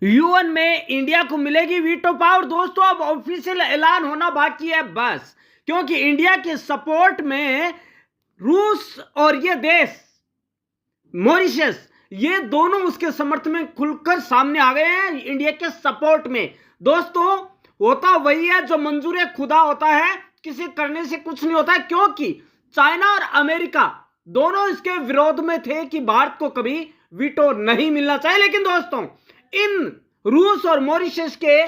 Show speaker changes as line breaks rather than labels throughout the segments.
UN में India को मिलेगी वीटो पावर। दोस्तों अब ऑफिशियल ऐलान होना बाकी है बस, क्योंकि इंडिया के सपोर्ट में रूस और ये देश मॉरिशस, ये दोनों उसके समर्थन में खुलकर सामने आ गए हैं इंडिया के सपोर्ट में। दोस्तों होता वही है जो मंजूर खुदा होता है, किसी करने से कुछ नहीं होता है, क्योंकि चाइना और अमेरिका दोनों इसके विरोध में थे कि भारत को कभी वीटो नहीं मिलना चाहिए। लेकिन दोस्तों इन रूस और मॉरिशस के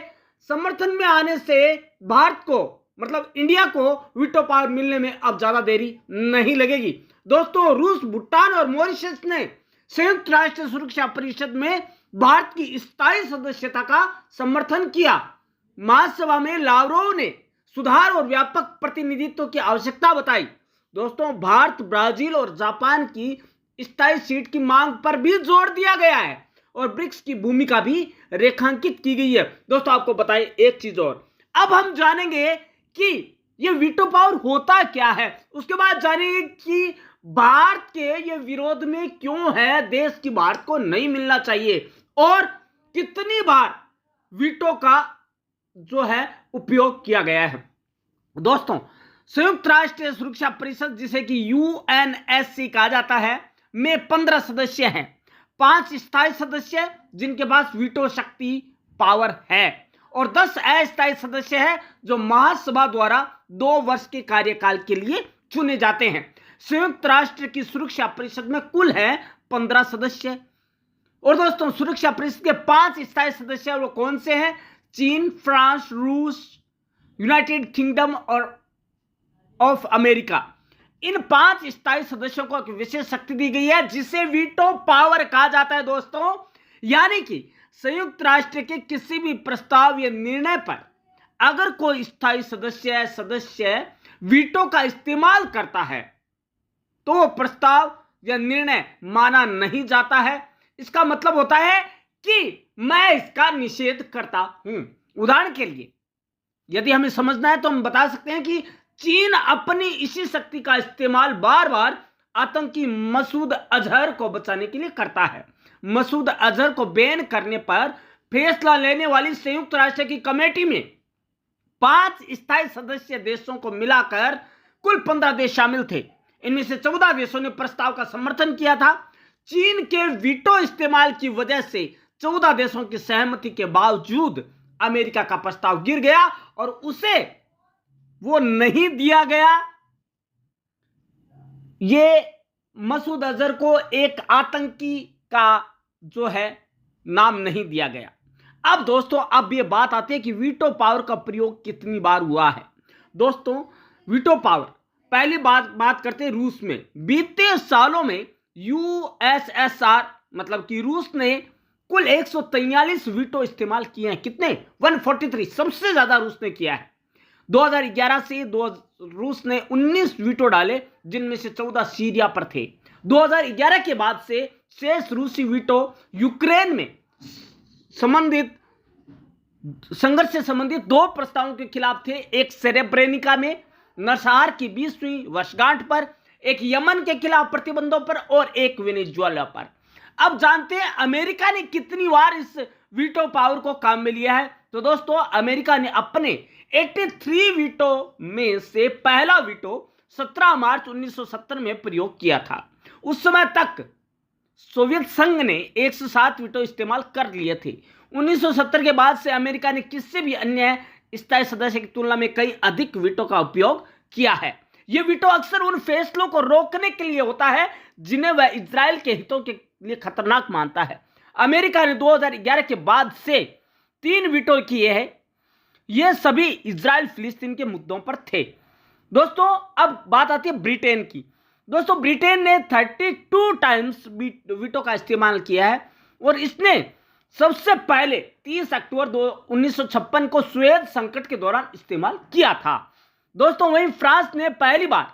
समर्थन में आने से भारत को मतलब इंडिया को वीटो पावर मिलने में अब ज्यादा देरी नहीं लगेगी। दोस्तों रूस, भूटान और मॉरिशस ने संयुक्त राष्ट्र सुरक्षा परिषद में भारत की स्थायी सदस्यता का समर्थन किया। महासभा में लावरोव ने सुधार और व्यापक प्रतिनिधित्व की आवश्यकता बताई। दोस्तों भारत, ब्राजील और जापान की स्थायी सीट की मांग पर भी जोर दिया गया है और ब्रिक्स की भूमिका भी रेखांकित की गई है। दोस्तों आपको बताएं एक चीज और, अब हम जानेंगे कि ये वीटो पावर होता क्या है, उसके बाद जानेंगे कि भारत के ये विरोध में क्यों है, देश की भारत को नहीं मिलना चाहिए और कितनी बार वीटो का जो है उपयोग किया गया है। दोस्तों संयुक्त राष्ट्र सुरक्षा परिषद, जिसे कि यूएनएससी कहा जाता है, में 15 सदस्य हैं। 5 स्थायी सदस्य जिनके पास वीटो शक्ति पावर है और 10 अस्थायी सदस्य हैं जो महासभा द्वारा 2 वर्ष के कार्यकाल के लिए चुने जाते हैं। संयुक्त राष्ट्र की सुरक्षा परिषद में कुल है 15 सदस्य। और दोस्तों सुरक्षा परिषद के 5 स्थायी सदस्य वो कौन से हैं? चीन, फ्रांस, रूस, यूनाइटेड किंगडम और ऑफ अमेरिका। इन 5 स्थायी सदस्यों को एक विशेष शक्ति दी गई है जिसे वीटो पावर कहा जाता है। दोस्तों यानी कि संयुक्त राष्ट्र के किसी भी प्रस्ताव या निर्णय पर अगर कोई स्थायी सदस्य वीटो का इस्तेमाल करता है तो वो प्रस्ताव या निर्णय माना नहीं जाता है। इसका मतलब होता है कि मैं इसका निषेध करता हूं। उदाहरण के लिए यदि हमें समझना है तो हम बता सकते हैं कि चीन अपनी इसी शक्ति का इस्तेमाल बार बार आतंकी मसूद अजहर को बचाने के लिए करता है। मसूद अजहर को बैन करने पर फैसला लेने वाली संयुक्त राष्ट्र की कमेटी में 5 स्थायी सदस्य देशों को मिलाकर कुल 15 देश शामिल थे। इनमें से 14 देशों ने प्रस्ताव का समर्थन किया था। चीन के वीटो इस्तेमाल की वजह से 14 देशों की सहमति के बावजूद अमेरिका का प्रस्ताव गिर गया और उसे वो नहीं दिया गया। ये मसूद अजहर को एक आतंकी का जो है नाम नहीं दिया गया। अब दोस्तों अब ये बात आती है कि वीटो पावर का प्रयोग कितनी बार हुआ है। दोस्तों वीटो पावर पहली बात करते हैं रूस में। बीते सालों में यूएसएसआर मतलब कि रूस ने कुल 143 वीटो इस्तेमाल किए हैं। कितने? 143, सबसे ज्यादा रूस ने किया है। 2011 से रूस ने 19 वीटो डाले जिनमें से 14 सीरिया पर थे। 2011 के बाद से शेष रूसी वीटो यूक्रेन में संबंधित संघर्ष से संबंधित 2 प्रस्तावों के खिलाफ थे। एक सेरेब्रेनिका में नरसंहार की 20वीं वर्षगांठ पर, एक यमन के खिलाफ प्रतिबंधों पर और एक वेनेजुएला पर। अब जानते हैं अमेरिका ने कितनी बार इस वीटो पावर को काम में लिया है। तो दोस्तों अमेरिका ने अपने 83 वीटो में से पहला वीटो 17 मार्च 1970 में प्रयोग किया था। उस समय तक सोवियत संघ ने 107 वीटो इस्तेमाल कर लिए थे। 1970 के बाद से अमेरिका ने किसी भी अन्य स्थायी सदस्य की तुलना में कई अधिक वीटो का उपयोग किया है। यह वीटो अक्सर उन फैसलों को रोकने के लिए होता है जिन्हें वह इजराइल के हितों के लिए खतरनाक मानता है। अमेरिका ने 2011 के बाद से 3 वीटो किए हैं। ये सभी इजराइल फिलिस्तीन के मुद्दों पर थे। दोस्तों अब बात आती है ब्रिटेन की। दोस्तों ब्रिटेन ने 32 टाइम्स वीटो का इस्तेमाल किया है और इसने सबसे पहले 30 अक्टूबर 1956 को सुएज संकट के दौरान इस्तेमाल किया था। दोस्तों वहीं फ्रांस ने पहली बार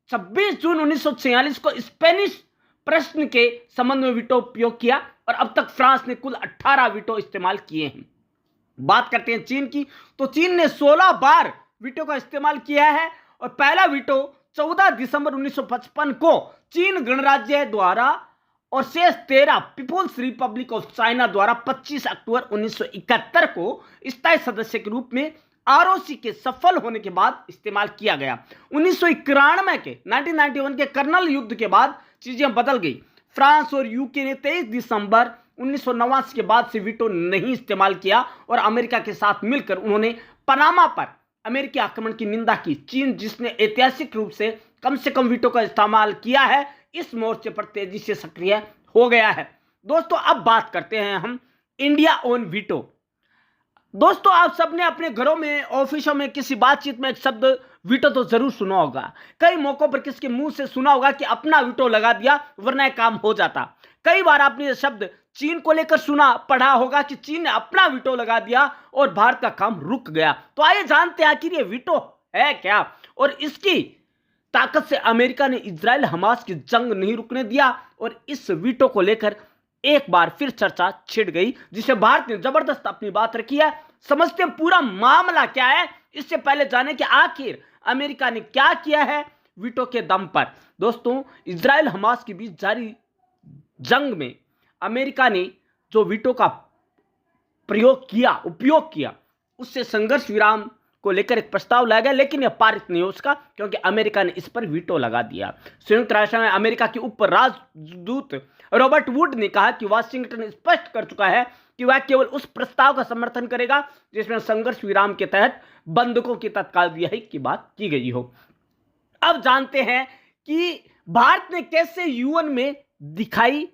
26 जून 1946 को स्पेनिश प्रश्न के संबंध में वीटो उपयोग किया और अब तक फ्रांस ने कुल 18 वीटो इस्तेमाल किए हैं। बात करते हैं चीन की, तो चीन ने 16 बार वीटो का इस्तेमाल किया है और पहला वीटो 14 दिसंबर 1955 को चीन गणराज्य द्वारा और शेष 13 पीपुल्स रिपब्लिक ऑफ चाइना द्वारा 25 अक्टूबर 1971 को स्थायी सदस्य के रूप में आरओसी के सफल होने के बाद इस्तेमाल किया गया। 1991 के 1991 के कर्नल युद्ध के बाद चीजें बदल गई। फ्रांस और यूके ने 23 दिसंबर 1989 के बाद से वीटो नहीं इस्तेमाल किया और अमेरिका के साथ मिलकर उन्होंने पनामा पर अमेरिकी आक्रमण की निंदा की। चीन, जिसने ऐतिहासिक रूप से कम वीटो का इस्तेमाल किया है, इस मोर्चे पर तेजी से सक्रिय हो गया है। दोस्तों, अब बात करते हैं हम इंडिया ऑन वीटो। दोस्तों, आप सबने अपने घरों में, ऑफिसों में किसी बातचीत में एक शब्द वीटो तो जरूर सुना होगा। कई मौकों पर किसके मुंह से सुना होगा कि अपना वीटो लगा दिया वरना यह काम हो जाता। कई बार आपने यह शब्द चीन को लेकर सुना, पढ़ा होगा कि चीन ने अपना वीटो लगा दिया और भारत का काम रुक गया। तो आइए जानते हैं आखिर ये वीटो है क्या और इसकी ताकत से अमेरिका ने इजराइल हमास की जंग नहीं रुकने दिया और इस वीटो को लेकर एक बार फिर चर्चा छिड़ गई, जिसे भारत ने जबरदस्त अपनी बात रखी है। समझते हैं पूरा मामला क्या है। इससे पहले जाने कि आखिर अमेरिका ने क्या किया है वीटो के दम पर। दोस्तों, इजराइल हमास के बीच जारी जंग में अमेरिका ने जो वीटो का उपयोग किया, उससे संघर्ष विराम को लेकर एक प्रस्ताव लाया गया, लेकिन यह पारित नहीं हो सका क्योंकि अमेरिका ने इस पर वीटो लगा दिया। संयुक्त राष्ट्र में अमेरिका के उप राजदूत रॉबर्ट वुड ने कहा कि वाशिंगटन स्पष्ट कर चुका है कि वह केवल उस प्रस्ताव का समर्थन करेगा जिसमें संघर्ष विराम के तहत बंधकों की तत्काल रिहाई की बात की गई हो। अब जानते हैं कि भारत ने कैसे यूएन में दिखाई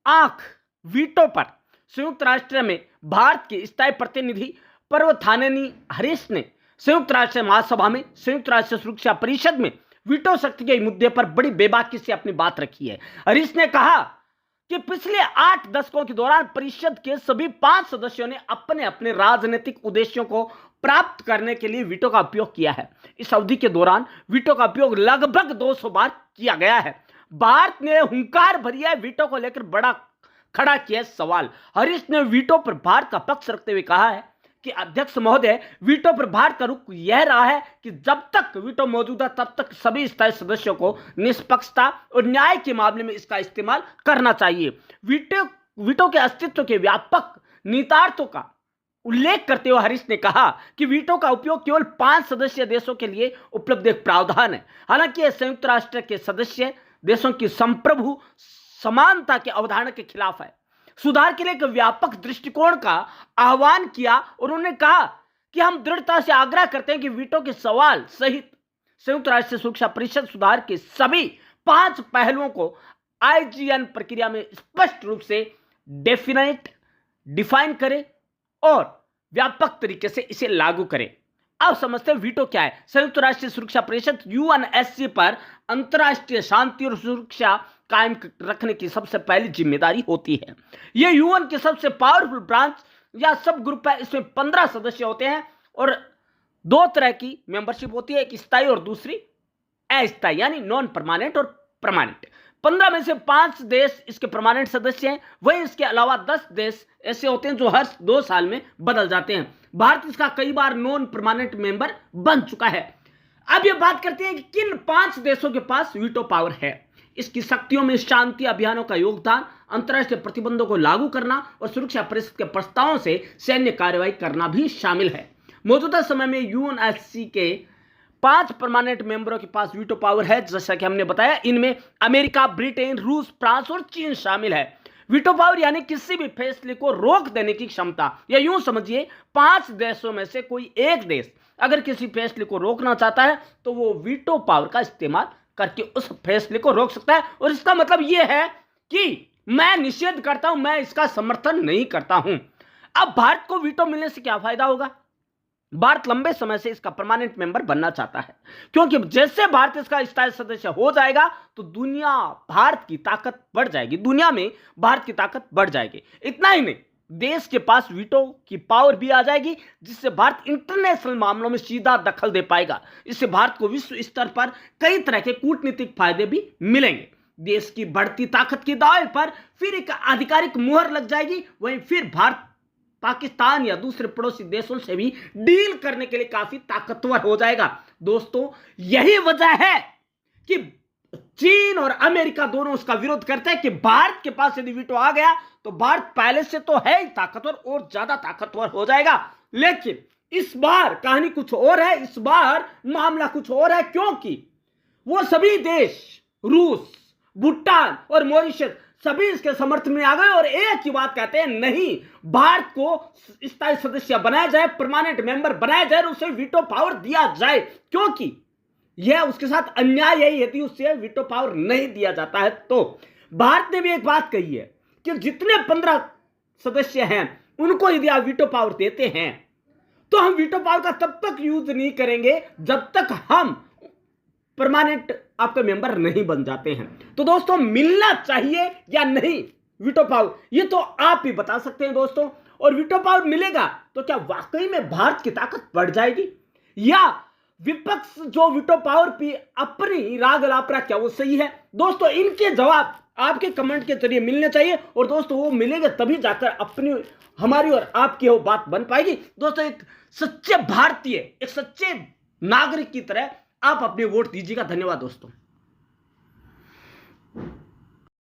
आंख वीटो पर। संयुक्त राष्ट्र में भारत के स्थायी प्रतिनिधि पर्वथानेनी हरीश ने संयुक्त राष्ट्र महासभा में संयुक्त राष्ट्र सुरक्षा परिषद में वीटो शक्ति के मुद्दे पर बड़ी बेबाकी से अपनी बात रखी है। हरीश ने कहा कि पिछले 8 दशकों के दौरान परिषद के सभी 5 सदस्यों ने अपने अपने राजनीतिक उद्देश्यों को प्राप्त करने के लिए वीटो का उपयोग किया है। इस अवधि के दौरान वीटो का उपयोग लगभग 200 बार किया गया है। भारत ने हुंकार भरी है वीटो को लेकर बड़ा खड़ा किया सवाल। हरीश ने वीटो पर भारत का पक्ष रखते हुए कहा है कि अध्यक्ष महोदय, वीटो पर भारत का रुख यह रहा है कि जब तक वीटो मौजूद है तब तक सभी स्थायी सदस्यों को निष्पक्षता और न्याय के मामले में इसका इस्तेमाल करना चाहिए। वीटो के अस्तित्व के व्यापक निहितार्थों का उल्लेख करते हुए हरीश ने कहा कि वीटो का उपयोग केवल 5 सदस्य देशों के लिए उपलब्ध एक प्रावधान है। हालांकि यह संयुक्त राष्ट्र के सदस्य देशों की संप्रभु समानता के अवधारणा के खिलाफ है। सुधार के लिए एक व्यापक दृष्टिकोण का आह्वान किया और उन्होंने कहा कि हम दृढ़ता से आग्रह करते हैं कि वीटो के सवाल सहित संयुक्त राष्ट्र सुरक्षा परिषद सुधार के सभी 5 पहलुओं को आईजीएन प्रक्रिया में स्पष्ट रूप से डिफाइन करे और व्यापक तरीके से इसे लागू करे। अब समझते हैं वीटो क्या है। संयुक्त राष्ट्र सुरक्षा परिषद यूएनएससी पर अंतरराष्ट्रीय शांति और सुरक्षा कायम रखने की सबसे पहली जिम्मेदारी होती है। यह यूएन के सबसे पावरफुल ब्रांच या सब ग्रुप है। इसमें 15 सदस्य होते हैं और 2 तरह की मेंबरशिप होती है, एक स्थायी और दूसरी अस्थायी, यानी नॉन परमानेंट और परमानेंट। 15 में से 5 देश इसके परमानेंट सदस्य हैं। वहीं इसके अलावा 10 देश ऐसे होते हैं जो हर 2 साल में बदल जाते हैं। भारत इसका कई बार नॉन परमानेंट मेंबर बन चुका है। अब यह बात करते हैं कि किन 5 देशों के पास वीटो पावर है। इसकी शक्तियों में शांति अभियानों का योगदान, अंतर्राष्ट्रीय प्रतिबंधों को लागू करना और सुरक्षा परिषद के प्रस्तावों से सैन्य कार्रवाई करना भी शामिल है। मौजूदा समय में यूएनएससी के 5 परमानेंट मेंबरों के पास वीटो पावर है। जैसा कि हमने बताया, इनमें अमेरिका, ब्रिटेन, रूस, फ्रांस और चीन शामिल है। वीटो पावर यानी किसी भी फैसले को रोक देने की क्षमता, या यूं समझिए 5 देशों में से कोई एक देश अगर किसी फैसले को रोकना चाहता है तो वो वीटो पावर का इस्तेमाल करके उस फैसले को रोक सकता है। और इसका मतलब यह है कि मैं निषेध करता हूं, मैं इसका समर्थन नहीं करता हूं। अब भारत को वीटो मिलने से क्या फायदा होगा? भारत लंबे समय से इसका परमानेंट मेंबर बनना चाहता है, क्योंकि जैसे भारत इसका स्थायी सदस्य हो जाएगा तो भारत की ताकत बढ़ जाएगी, दुनिया में भारत की ताकत बढ़ जाएगी। इतना ही नहीं, देश के पास वीटो की पावर भी आ जाएगी, जिससे भारत इंटरनेशनल मामलों में सीधा दखल दे पाएगा। इससे भारत को विश्व स्तर पर कई तरह के कूटनीतिक फायदे भी मिलेंगे। देश की बढ़ती ताकत के दावे पर फिर एक आधिकारिक मुहर लग जाएगी। वहीं फिर भारत पाकिस्तान या दूसरे पड़ोसी देशों से भी डील करने के लिए काफी ताकतवर हो जाएगा। दोस्तों, यही वजह है कि चीन और अमेरिका दोनों उसका विरोध करते हैं कि भारत के पास यदि वीटो आ गया तो भारत पहले से तो है ही ताकतवर और ज्यादा ताकतवर हो जाएगा। लेकिन इस बार कहानी कुछ और है, इस बार मामला कुछ और है, क्योंकि वो सभी देश रूस, भूटान और मॉरिशस सभी इसके समर्थन में आ गए और एक ही बात कहते हैं, नहीं, भारत को स्थायी सदस्य बनाया जाए, परमानेंट मेंबर बनाया जाए और उसे वीटो पावर दिया जाए, क्योंकि यह उसके साथ अन्याय है यदि उसे वीटो पावर नहीं दिया जाता है। तो भारत ने भी एक बात कही है कि जितने 15 सदस्य हैं उनको यदि आप वीटो पावर देते हैं तो हम वीटो पावर का तब तक यूज नहीं करेंगे जब तक हम परमानेंट आपका मेंबर नहीं बन जाते हैं। तो दोस्तों, मिलना चाहिए या नहीं वीटो पावर, ये तो आप ही बता सकते हैं दोस्तों। और वीटो पावर मिलेगा तो क्या वाकई में भारत की ताकत बढ़ जाएगी, या विपक्ष जो वीटो पावर पे अपनी राग लापरा, क्या वो सही है? दोस्तों, इनके जवाब आपके कमेंट के जरिए मिलने चाहिए और दोस्तों वो मिलेंगे तभी जाकर अपनी, हमारी और आपकी वो बात बन पाएगी। दोस्तों, एक सच्चे भारतीय, एक सच्चे नागरिक की तरह आप अपने वोट दीजिएगा। धन्यवाद दोस्तों।